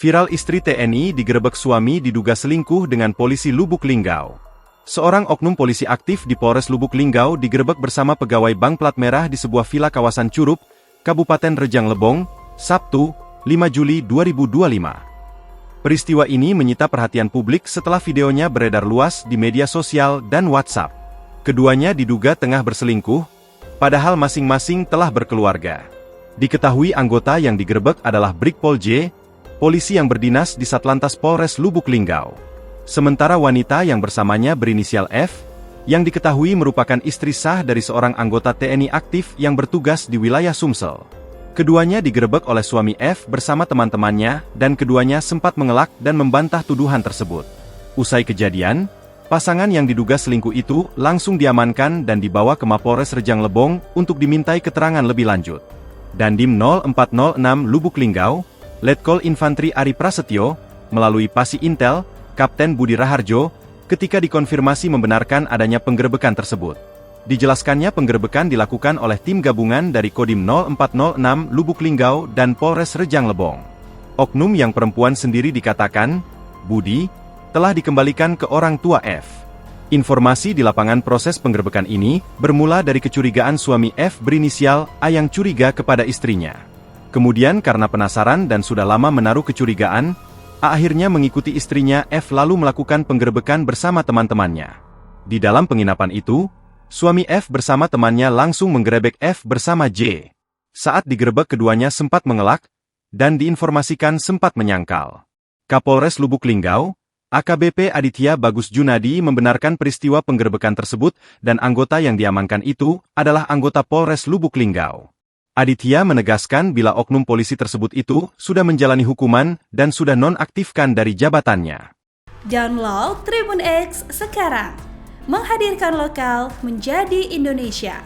Viral istri TNI digerebek suami diduga selingkuh dengan polisi Lubuk Linggau. Seorang oknum polisi aktif di Polres Lubuk Linggau digerebek bersama pegawai bank plat merah di sebuah vila kawasan Curup, Kabupaten Rejang Lebong, Sabtu, 5 Juli 2025. Peristiwa ini menyita perhatian publik setelah videonya beredar luas di media sosial dan WhatsApp. Keduanya diduga tengah berselingkuh, padahal masing-masing telah berkeluarga. Diketahui anggota yang digerebek adalah Brigpol J, polisi yang berdinas di Satlantas Polres Lubuk Linggau. Sementara wanita yang bersamanya berinisial F, yang diketahui merupakan istri sah dari seorang anggota TNI aktif yang bertugas di wilayah Sumsel. Keduanya digerebek oleh suami F bersama teman-temannya, dan keduanya sempat mengelak dan membantah tuduhan tersebut. Usai kejadian, pasangan yang diduga selingkuh itu langsung diamankan dan dibawa ke Mapolres Rejang Lebong untuk dimintai keterangan lebih lanjut. Dandim 0406 Lubuk Linggau, Letkol Infantri Ari Prasetyo, melalui Pasi Intel, Kapten Budi Raharjo, ketika dikonfirmasi membenarkan adanya penggerebekan tersebut. Dijelaskannya penggerebekan dilakukan oleh tim gabungan dari Kodim 0406 Lubuk Linggau dan Polres Rejang Lebong. Oknum yang perempuan sendiri dikatakan, Budi, telah dikembalikan ke orang tua F. Informasi di lapangan proses penggerebekan ini bermula dari kecurigaan suami F berinisial A yang curiga kepada istrinya. Kemudian karena penasaran dan sudah lama menaruh kecurigaan, A akhirnya mengikuti istrinya F lalu melakukan penggerebekan bersama teman-temannya. Di dalam penginapan itu, suami F bersama temannya langsung menggerebek F bersama J. Saat digerebek keduanya sempat mengelak, dan diinformasikan sempat menyangkal. Kapolres Lubuk Linggau, AKBP Aditya Bagus Junadi membenarkan peristiwa penggerebekan tersebut dan anggota yang diamankan itu adalah anggota Polres Lubuk Linggau. Aditya menegaskan bila oknum polisi tersebut itu sudah menjalani hukuman dan sudah nonaktifkan dari jabatannya. Download Tribun X sekarang, menghadirkan lokal menjadi Indonesia.